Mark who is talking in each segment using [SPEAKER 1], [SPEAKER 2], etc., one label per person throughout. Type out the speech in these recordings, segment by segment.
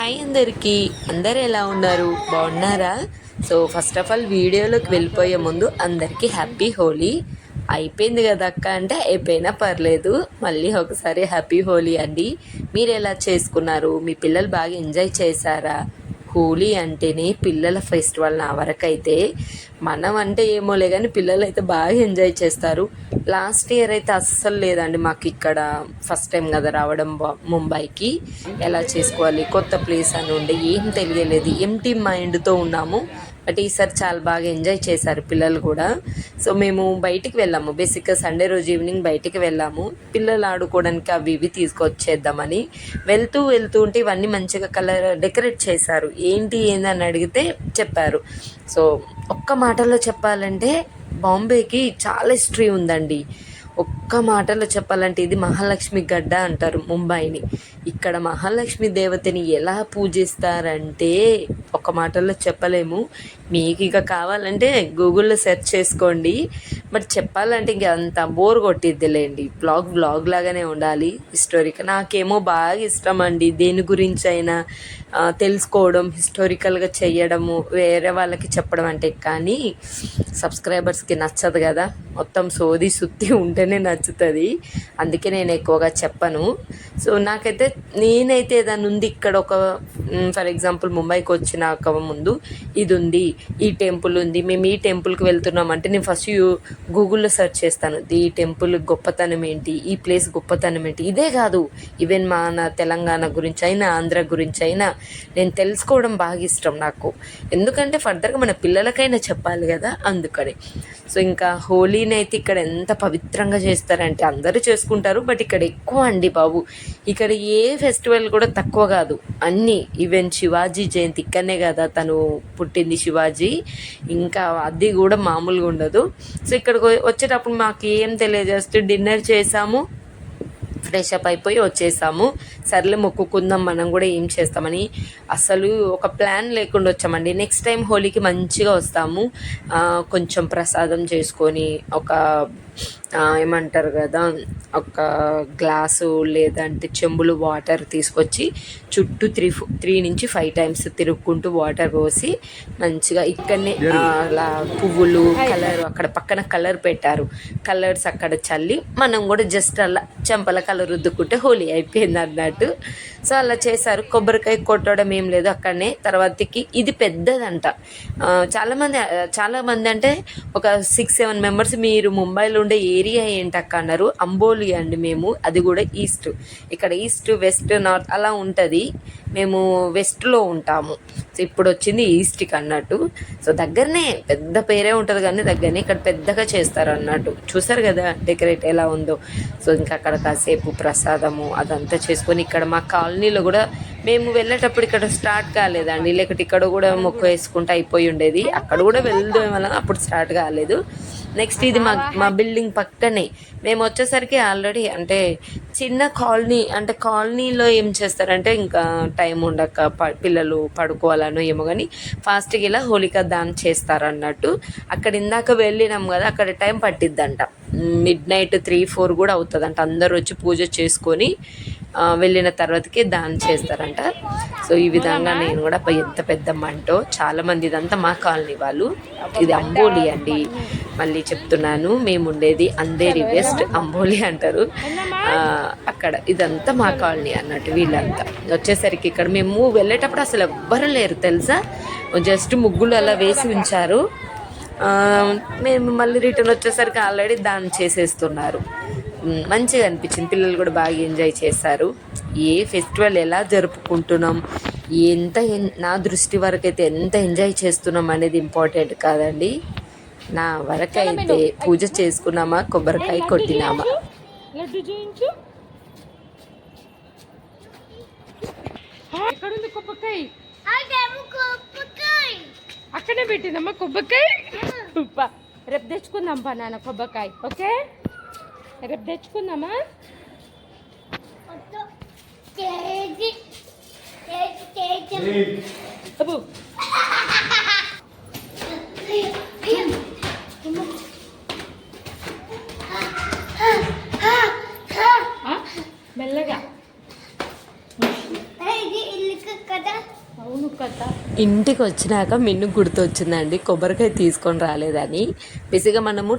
[SPEAKER 1] Hi అందరికీ, అందరు ఎలా ఉన్నారు? బాగున్నారా? సో ఫస్ట్ ఆఫ్ ఆల్ వీడియోలోకి వెళ్ళిపోయే ముందు అందరికీ హ్యాపీ హోలీ. అయిపోయింది కదా అక్క అంటే అయిపోయినా పర్లేదు, మళ్ళీ ఒకసారి హ్యాపీ హోలీ అండి. మీరు ఎలా చేసుకున్నారు? మీ పిల్లలు బాగా ఎంజాయ్ చేశారా? హోలీ అంటేనే పిల్లల ఫెస్టివల్. నా వరకైతే మనం అంటే ఏమోలే కానీ పిల్లలు అయితే బాగా ఎంజాయ్ చేస్తారు. లాస్ట్ ఇయర్ అయితే అస్సలు లేదండి మాకు ఇక్కడ, ఫస్ట్ టైం కదా రావడం ముంబైకి. ఎలా చేసుకోవాలి, కొత్త ప్లేస్ అని ఉండే ఏం తెలియలేదు, ఎంటీ మైండ్తో ఉన్నాము. బట్ ఈసారి చాలా బాగా ఎంజాయ్ చేశారు పిల్లలు కూడా. సో మేము బయటికి వెళ్ళాము, బేసిక్గా సండే రోజు ఈవినింగ్ బయటికి వెళ్ళాము పిల్లలు ఆడుకోవడానికి అవి ఇవి తీసుకొచ్చేద్దామని. వెళ్తూ ఉంటే ఇవన్నీ మంచిగా కలర్ డెకరేట్ చేశారు. ఏందని అడిగితే చెప్పారు. సో ఒక్క మాటలో చెప్పాలంటే బాంబేకి చాలా హిస్టరీ ఉందండి. ఒక్క మాటలో చెప్పాలంటే ఇది మహాలక్ష్మి గడ్డ అంటారు ముంబైని. ఇక్కడ మహాలక్ష్మి దేవతని ఎలా పూజిస్తారంటే ఒక మాటలో చెప్పలేము. మీకు ఇక కావాలంటే గూగుల్లో సెర్చ్ చేసుకోండి. బట్ చెప్పాలంటే ఇంక అంత బోర్ కొట్టిద్దిలేండి. బ్లాగ్ లాగానే ఉండాలి, హిస్టారికల్. నాకేమో బాగా ఇష్టం అండి దేని గురించి అయినా తెలుసుకోవడం, హిస్టారికల్గా చేయడము, వేరే వాళ్ళకి చెప్పడం అంటే. కానీ సబ్స్క్రైబర్స్కి నచ్చదు కదా, మొత్తం సోది సుత్తి ఉంటేనే నచ్చుతుంది. అందుకే నేను ఎక్కువగా చెప్పను. సో నేనైతే ఏదైనా ఉంది ఇక్కడ, ఒక ఫర్ ఎగ్జాంపుల్ ముంబైకి వచ్చినాక ముందు ఇది ఉంది, ఈ టెంపుల్ ఉంది, మేము ఈ టెంపుల్కి వెళ్తున్నాం అంటే నేను ఫస్ట్ గూగుల్లో సెర్చ్ చేస్తాను. ఈ టెంపుల్ గొప్పతనం ఏంటి, ఈ ప్లేస్ గొప్పతనం ఏంటి. ఇదే కాదు, ఈవెన్ మన తెలంగాణ గురించి అయినా ఆంధ్ర గురించి అయినా నేను తెలుసుకోవడం బాగా ఇష్టం నాకు. ఎందుకంటే ఫర్దర్గా మన పిల్లలకైనా చెప్పాలి కదా, అందుకని. సో ఇంకా హోలీని అయితే ఇక్కడ ఎంత పవిత్రంగా చేస్తారంటే అందరూ చేసుకుంటారు. బట్ ఇక్కడ ఎక్కువ అండి బాబు. ఇక్కడ ఏ ఫెస్టివల్ కూడా తక్కువ కాదు, అన్నీ. ఈవెన్ శివాజీ జయంతి ఇక్కడనే కదా తను పుట్టింది, శివాజీ. ఇంకా అది కూడా మామూలుగా ఉండదు. సో ఇక్కడికి వచ్చేటప్పుడు మాకు ఏం తెలియజేస్తూ డిన్నర్ చేసాము, ఫ్రెష్ అప్ అయిపోయి వచ్చేసాము. సర్లే మొక్కుకుందాం మనం కూడా ఏం చేస్తామని. అసలు ఒక ప్లాన్ లేకుండా వచ్చామండి. నెక్స్ట్ టైం హోలీకి మంచిగా వస్తాము, కొంచెం ప్రసాదం చేసుకొని, ఒక ఏమంటారు కదా, ఒక గ్లాసు లేదంటే చెంబులు వాటర్ తీసుకొచ్చి చుట్టూ 3 నుంచి 5 టైమ్స్ తిరుగుకుంటూ వాటర్ పోసి మంచిగా ఇక్కడనే అలా పువ్వులు కలర్, అక్కడ పక్కన కలర్ పెట్టారు, కలర్స్ అక్కడ చల్లి మనం కూడా జస్ట్ అలా చెంపల కలర్ రుద్దుకుంటే హోలీ అయిపోయింది అన్నట్టు. సో అలా చేశారు. కొబ్బరికాయ కొట్టడం ఏం లేదు అక్కడనే. తర్వాతకి ఇది పెద్దదంట. చాలామంది అంటే ఒక 6-7 మెంబర్స్ మీరు ముంబైలో ఉండే ఏరియా ఏంటక్క అన్నారు. అంబోలి అండి మేము, అది కూడా ఈస్ట్. ఇక్కడ ఈస్ట్, వెస్ట్, నార్త్ అలా ఉంటుంది. మేము వెస్ట్లో ఉంటాము. సో ఇప్పుడు వచ్చింది ఈస్ట్కి అన్నట్టు. సో దగ్గరనే, పెద్ద పేరే ఉంటుంది కానీ దగ్గరనే. ఇక్కడ పెద్దగా చేస్తారు అన్నట్టు. చూసారు కదా డెకరేట్ ఎలా ఉందో. సో ఇంకా అక్కడ కాసేపు ప్రసాదము అదంతా చేసుకొని, ఇక్కడ మా కాలనీలో కూడా మేము వెళ్ళేటప్పుడు ఇక్కడ స్టార్ట్ కాలేదండి, లేకపోతే ఇక్కడ కూడా మొక్కు వేసుకుంటూ అయిపోయి ఉండేది. అక్కడ కూడా వెళ్దాం వల్ల అప్పుడు స్టార్ట్ కాలేదు. నెక్స్ట్ ఇది మా బిల్డింగ్ పక్కనే. మేము వచ్చేసరికి ఆల్రెడీ అంటే చిన్న కాలనీ, అంటే కాలనీలో ఏం చేస్తారంటే ఇంకా టైం ఉండక పిల్లలు పడుకోవాలనో ఏమో కానీ ఫాస్ట్గా ఇలా హోలికా దాన్ చేస్తారు అన్నట్టు. అక్కడ ఇందాక వెళ్ళినాం కదా, అక్కడ టైం పట్టిద్దంట, మిడ్నైట్ 3-4 కూడా అవుతుందంట. అందరూ వచ్చి పూజ చేసుకొని వెళ్ళిన తర్వాతకి దానం చేస్తారంట. సో ఈ విధంగా నేను కూడా ఎంత పెద్ద మంటో, చాలామంది, ఇదంతా మా కాలనీ వాళ్ళు. ఇది అంబోలి అండి, మళ్ళీ చెప్తున్నాను, మేము ఉండేది అంధేరి వెస్ట్, అంబోలి అంటారు అక్కడ. ఇదంతా మా కాలనీ అన్నట్టు. వీళ్ళంతా వచ్చేసరికి ఇక్కడ మేము వెళ్ళేటప్పుడు అసలు ఎవ్వరు లేరు తెలుసా, జస్ట్ ముగ్గులు అలా వేసి ఉంచారు. మేము మళ్ళీ రిటర్న్ వచ్చేసరికి ఆల్రెడీ దానం చేసేస్తున్నారు. మంచిగా అనిపించింది, పిల్లలు కూడా బాగా ఎంజాయ్ చేశారు. ఏ ఫెస్టివల్ ఎలా జరుపుకుంటున్నాం, నా దృష్టి వరకు అయితే ఎంత ఎంజాయ్ చేస్తున్నాం అనేది ఇంపార్టెంట్ కాదండి. నా వరకైతే పూజ చేసుకున్నామా, కొబ్బరికాయ కొట్టినామా.
[SPEAKER 2] అక్కడే పెట్టిందమ్మా కొబ్బరికాయ. రేపు తెచ్చుకుందాం పా నాన్న కొబ్బరికాయ. ఓకే, రేపు తెచ్చుకుందామా. మెల్లగా
[SPEAKER 3] ఇల్లు కదా
[SPEAKER 2] అవును కదా.
[SPEAKER 1] ఇంటికి వచ్చినాక మిన్ను గుర్తొచ్చిందండి కొబ్బరికాయ తీసుకొని రాలేదని. బేసిక్గా మనము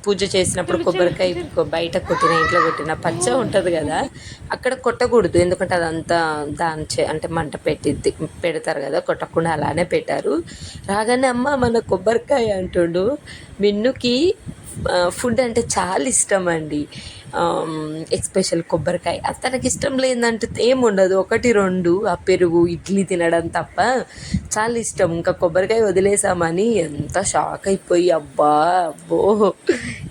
[SPEAKER 1] పూజ చేసినప్పుడు కొబ్బరికాయ బయట కొట్టిన ఇంట్లో కొట్టిన పచ్చ ఉంటుంది కదా, అక్కడ కొట్టకూడదు. ఎందుకంటే అదంతా అంటే మంట పెడతారు కదా, కొట్టకుండా అలానే పెట్టారు. రాగానే అమ్మ మన కొబ్బరికాయ అంటుండు. మిన్నుకి ఫుడ్ అంటే చాలా ఇష్టం అండి, ఎస్పెషల్ కొబ్బరికాయ. తనకి ఇష్టం లేదంటే ఏముండదు, ఒకటి రెండు ఆ పెరుగు ఇడ్లీ తినడం తప్ప చాలా ఇష్టం. ఇంకా కొబ్బరికాయ వదిలేసామని ఎంత షాక్ అయిపోయి అబ్బా అబ్బో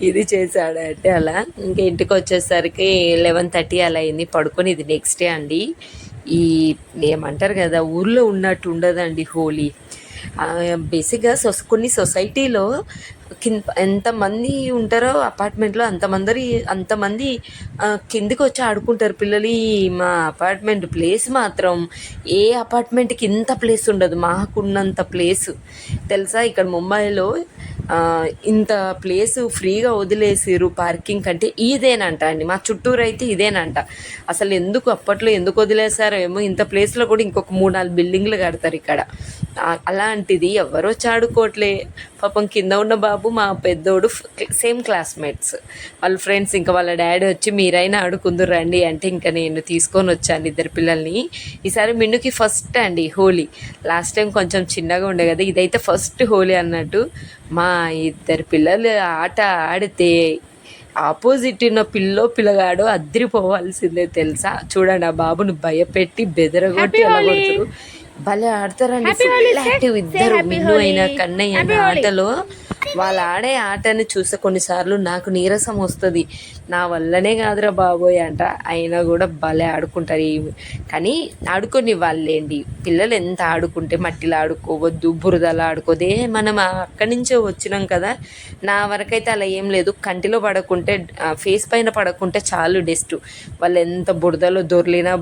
[SPEAKER 1] ఇది చేశాడంటే అలా. ఇంకా ఇంటికి వచ్చేసరికి 11:30 అలా అయింది పడుకొని. ఇది నెక్స్ట్ డే అండి. ఈ ఏమంటారు కదా, ఊర్లో ఉన్నట్టు ఉండదండి హోలీ. బేసిక్గా కొన్ని సొసైటీలో ఎంతమంది ఉంటారో అపార్ట్మెంట్లో అంతమంది కిందికి వచ్చి ఆడుకుంటారు పిల్లలు. మా అపార్ట్మెంట్ ప్లేస్ మాత్రం ఏ అపార్ట్మెంట్కి ఇంత ప్లేస్ ఉండదు, మాకున్నంత ప్లేసు తెలుసా. ఇక్కడ ముంబైలో ఇంత ప్లేసు ఫ్రీగా వదిలేసిరు పార్కింగ్ కంటే. ఇదేనంట అండి, మా చుట్టూరు అయితే ఇదేనంట. అసలు అప్పట్లో ఎందుకు వదిలేసారో ఏమో, ఇంత ప్లేస్లో కూడా ఇంకొక 3-4 బిల్డింగ్లు కడతారు ఇక్కడ. అలాంటిది ఎవరు వచ్చి ఆడుకోవట్లే. పాపం కింద ఉన్న బాబు మా పెద్దోడు సేమ్ క్లాస్మేట్స్, వాళ్ళ ఫ్రెండ్స్. ఇంకా వాళ్ళ డాడీ వచ్చి మీరైనా ఆడుకుందరు రండి అంటే ఇంకా నేను తీసుకొని వచ్చాను ఇద్దరు పిల్లల్ని. ఈసారి మిన్నుకి ఫస్ట్ అండి హోలీ. లాస్ట్ టైం కొంచెం చిన్నగా ఉండే కదా, ఇదైతే ఫస్ట్ హోలీ అన్నట్టు. మా ఇద్దరు పిల్లలు ఆట ఆడితే ఆపోజిట్ ఉన్న పిల్లగాడు అద్దరిపోవాల్సిందే తెలుసా. చూడండి ఆ బాబును భయపెట్టి బెదరగొట్టి అలా కొడుతురు. భలే ఆడతారండి, ఫుల్ యాక్టివ్ ఇద్దరు. మిన్ను అయినా కన్నయ్య అయినా ఆటలో. వాళ్ళు ఆడే ఆటని చూస్తే కొన్నిసార్లు నాకు నీరసం వస్తుంది, నా వల్లనే కాదురా బాబోయ్ అంట. అయినా కూడా భలే ఆడుకుంటారు. కానీ ఆడుకొని వాళ్ళేంటి, పిల్లలు ఎంత ఆడుకుంటే మట్టిలో ఆడుకోవద్దు, బురదలో ఆడుకోదే. మనం అక్కడి నుంచే వచ్చినాం కదా. నా వరకైతే అలా ఏం లేదు, కంటిలో పడకుంటే ఫేస్ పైన పడకుంటే చాలు డస్ట్. వాళ్ళు ఎంత బురదలో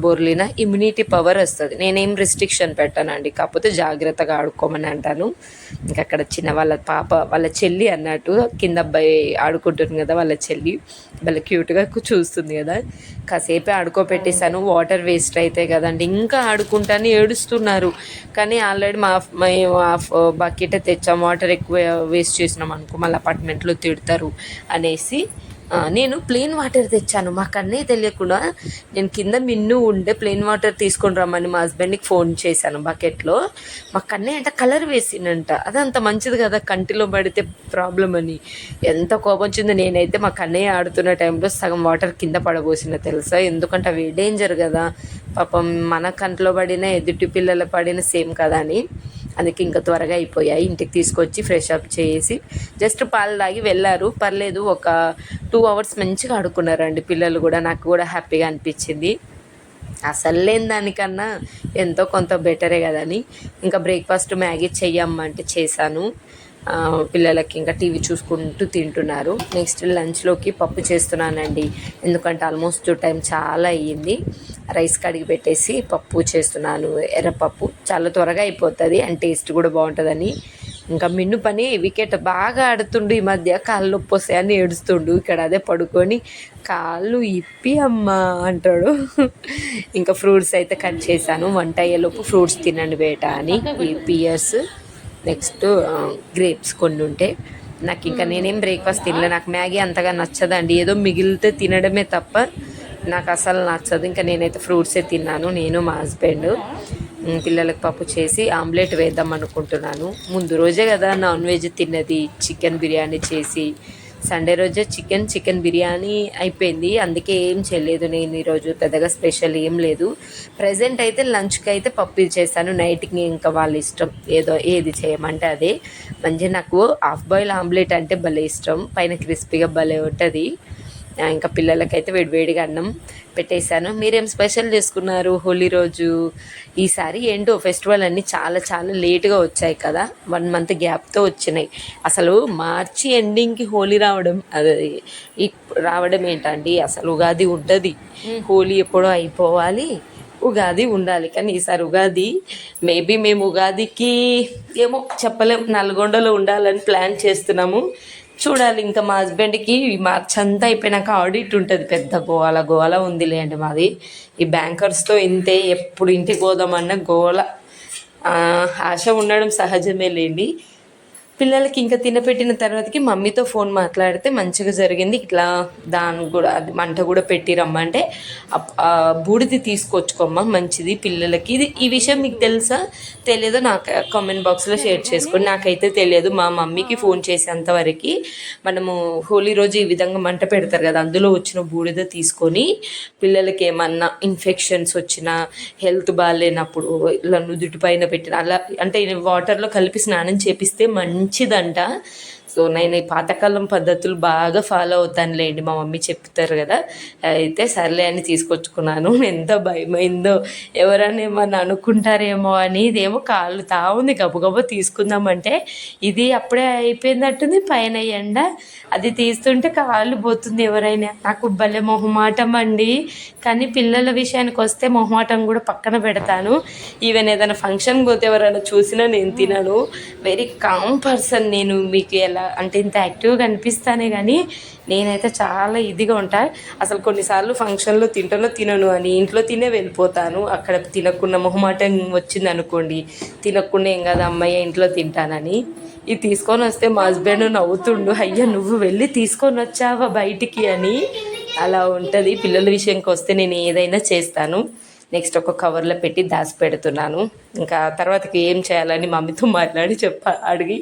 [SPEAKER 1] బొర్లినా ఇమ్యూనిటీ పవర్ వస్తుంది. నేనేం రిస్ట్రిక్షన్ పెట్టానండి, కాకపోతే జాగ్రత్తగా ఆడుకోమని అంటాను. ఇంకా అక్కడ చిన్న వాళ్ళ పాప, వాళ్ళ చెల్లి అన్నట్టు, కింద అబ్బాయి ఆడుకుంటుంది కదా వాళ్ళ చెల్లి, వాళ్ళ క్యూట్గా చూస్తుంది కదా. కాసేపే ఆడుకోపెట్టేశాను, వాటర్ వేస్ట్ అవుతాయి కదండి, ఇంకా ఆడుకుంటాను ఏడుస్తున్నారు. కానీ ఆల్రెడీ మేము బకెట్ తెచ్చాం, వాటర్ ఎక్కువ వేస్ట్ చేసినాం అనుకో మళ్ళీ అపార్ట్మెంట్లో తిడతారు అనేసి నేను ప్లెయిన్ వాటర్ తెచ్చాను. మా కన్నయ్య తెలియకుండా నేను కింద మిన్ను ఉండే ప్లెయిన్ వాటర్ తీసుకొని రమ్మని మా హస్బెండ్కి ఫోన్ చేశాను బకెట్లో. మా కన్నయ్య అంటే కలర్ వేసిందంట, అదంత మంచిది కదా కంటిలో పడితే ప్రాబ్లం అని. ఎంత కోపం వచ్చిందో. నేనైతే మా కన్నయ్య ఆడుతున్న టైంలో సగం వాటర్ కింద పడబోసిన తెలుసా, ఎందుకంటే అవి డేంజర్ కదా. పాపం మన కంట్లో పడిన ఎదుటి పిల్లల పడిన సేమ్ కదా అని. అందుకే ఇంకా త్వరగా అయిపోయాయి. ఇంటికి తీసుకొచ్చి ఫ్రెష్ అప్ చేసి జస్ట్ పాలు తాగి వెళ్ళారు. పర్లేదు, ఒక 2 hours మంచిగా ఆడుకున్నారండి పిల్లలు కూడా. నాకు కూడా హ్యాపీగా అనిపించింది. అసలు లేని దానికన్నా ఎంతో కొంత బెటరే కదని ఇంకా బ్రేక్ఫాస్ట్ మ్యాగీ చెయ్యమ్మంటే చేశాను. పిల్లలకి ఇంకా టీవీ చూసుకుంటూ తింటున్నారు. నెక్స్ట్ లంచ్లోకి పప్పు చేస్తున్నానండి, ఎందుకంటే ఆల్మోస్ట్ టైం చాలా అయ్యింది. రైస్ కడిగి పెట్టేసి పప్పు చేస్తున్నాను, ఎర్రపప్పు. చాలా త్వరగా అయిపోతుంది అండ్ టేస్ట్ కూడా బాగుంటుందని. ఇంకా మిన్ను పని వికెట్ బాగా ఆడుతుండు ఈ మధ్య, కాళ్ళు నొప్పి వస్తాయని ఏడుస్తుండు. ఇక్కడ అదే పడుకొని కాళ్ళు ఇప్పి అమ్మా అంటాడు. ఇంకా ఫ్రూట్స్ అయితే కట్ చేశాను, వంట అయ్యేలోపు ఫ్రూట్స్ తినండి బేట అని. ఈ పియర్స్, నెక్స్ట్ గ్రేప్స్ కొన్ని ఉంటే. నాకు ఇంకా నేనేం బ్రేక్ఫాస్ట్ తినలే, నాకు మ్యాగీ అంతగా నచ్చదండి, ఏదో మిగిలితే తినడమే తప్ప నాకు అసలు నచ్చదు. ఇంకా నేనైతే ఫ్రూట్సే తిన్నాను, నేను మా హస్బెండ్. పిల్లలకు పప్పు చేసి ఆమ్లెట్ వేద్దాం అనుకుంటున్నాను. ముందు రోజే కదా నాన్ వెజ్ తిన్నది, చికెన్ బిర్యానీ చేసి. సండే రోజే చికెన్ బిర్యానీ అయిపోయింది, అందుకే ఏం చేయలేదు నేను ఈరోజు. పెద్దగా స్పెషల్ ఏం లేదు. ప్రజెంట్ అయితే లంచ్కి అయితే పప్పు చేశాను, నైట్కి ఇంకా వాళ్ళ ఇష్టం ఏది చేయమంటే అదే. మంచిగా నాకు హాఫ్ బాయిల్ ఆమ్లెట్ అంటే భలే ఇష్టం, పైన క్రిస్పీగా భలే ఉంటుంది. ఇంకా పిల్లలకైతే వేడివేడిగా అన్నం పెట్టేశాను. మీరేం స్పెషల్ చేసుకున్నారు హోలీ రోజు? ఈసారి ఏంటో ఫెస్టివల్ అన్నీ చాలా చాలా లేట్గా వచ్చాయి కదా, 1 month గ్యాప్తో వచ్చినాయి. అసలు మార్చి ఎండింగ్కి హోలీ రావడం ఏంటండి, అసలు ఉగాది ఉంటుంది, హోలీ ఎప్పుడో అయిపోవాలి, ఉగాది ఉండాలి. కానీ ఈసారి ఉగాది మేబీ మేము ఉగాదికి ఏమో చెప్పలేం, నల్గొండలో ఉండాలని ప్లాన్ చేస్తున్నాము. చూడాలి. ఇంకా మా హస్బెండ్కి మార్చ్ అంతా అయిపోయినాక ఆడిట్ ఉంటుంది, పెద్ద గోల ఉందిలేండి మాది. ఈ బ్యాంకర్స్తో ఇంతే, ఎప్పుడు ఇంటికి పోదామన్న గోల. ఆశ ఉండడం సహజమే లేండి. పిల్లలకి ఇంకా తినపెట్టిన తర్వాతకి మమ్మీతో ఫోన్ మాట్లాడితే మంచిగా జరిగింది. ఇట్లా దాన్ని కూడా అది మంట కూడా పెట్టి రమ్మంటే బూడిది తీసుకొచ్చుకోమ్మా మంచిది పిల్లలకి. ఈ విషయం మీకు తెలుసా తెలియదో నాకు కామెంట్ బాక్స్లో షేర్ చేసుకోండి. నాకైతే తెలియదు. మా మమ్మీకి ఫోన్ చేసేంతవరకు మనము హోలీ రోజు ఈ విధంగా మంట పెడతారు కదా, అందులో వచ్చిన బూడిద తీసుకొని పిల్లలకి ఏమన్నా ఇన్ఫెక్షన్స్ వచ్చినా, హెల్త్ బాగాలేనప్పుడు ఇలా నుదుటి పైన పెట్టిన అలా అంటే వాటర్లో కలిపి స్నానం చేపిస్తే మంచిదంట. సో నేను ఈ పాతకాలం పద్ధతులు బాగా ఫాలో అవుతానులేండి, మా మమ్మీ చెప్తారు కదా. అయితే సర్లే అని తీసుకొచ్చుకున్నాను. ఎంత భయమైందో, ఎవరైనా ఏమన్నా అనుకుంటారేమో అని. ఇదేమో కాళ్ళు తావుంది, గబగబా తీసుకుందామంటే ఇది అప్పుడే అయిపోయిందట్టుంది. పైన ఎండ అది తీస్తుంటే కాళ్ళు పోతుంది. ఎవరైనా నాకు భలే మొహమాటం అండి. కానీ పిల్లల విషయానికి వస్తే మొహమాటం కూడా పక్కన పెడతాను. ఈవెన్ ఏదైనా ఫంక్షన్ పోతే ఎవరైనా చూసినా నేను తినను. వెరీ కామ్ పర్సన్ నేను. మీకు ఎలా అంటే ఇంత యాక్టివ్గా అనిపిస్తానే కానీ నేనైతే చాలా ఇదిగా ఉంటా. అసలు కొన్నిసార్లు ఫంక్షన్లో తినను అని ఇంట్లో తినే వెళ్ళిపోతాను. అక్కడ తినకుండా మొహమాటం వచ్చింది అనుకోండి, తినకుండా ఏం కాదు అమ్మాయి ఇంట్లో తింటానని. ఇది తీసుకొని వస్తే మా హస్బెండ్ నవ్వుతుండు, అయ్యా నువ్వు వెళ్ళి తీసుకొని వచ్చావా బయటికి అని. అలా ఉంటుంది. పిల్లల విషయంకి వస్తే నేను ఏదైనా చేస్తాను. నెక్స్ట్ ఒక కవర్లో పెట్టి దాచి పెడుతున్నాను. ఇంకా తర్వాతకి ఏం చేయాలని మమ్మీతో మాట్లాడి అడిగి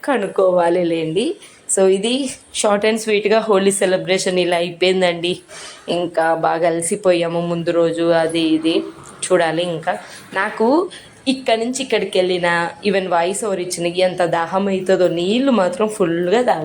[SPEAKER 1] కనుక్కోవాలి లేండి. సో ఇది షార్ట్ అండ్ స్వీట్గా హోలీ సెలబ్రేషన్ ఇలా అయిపోయిందండి. ఇంకా బాగా అలసిపోయాము ముందు రోజు, అది ఇది చూడాలి. ఇంకా నాకు ఇక్కడి నుంచి ఇక్కడికి వెళ్ళిన ఈవెన్ వాయిస్ ఓవర్ ఇచ్చిన ఎంత దాహం అవుతుందో, నీళ్ళు మాత్రం ఫుల్గా తాగుతాను.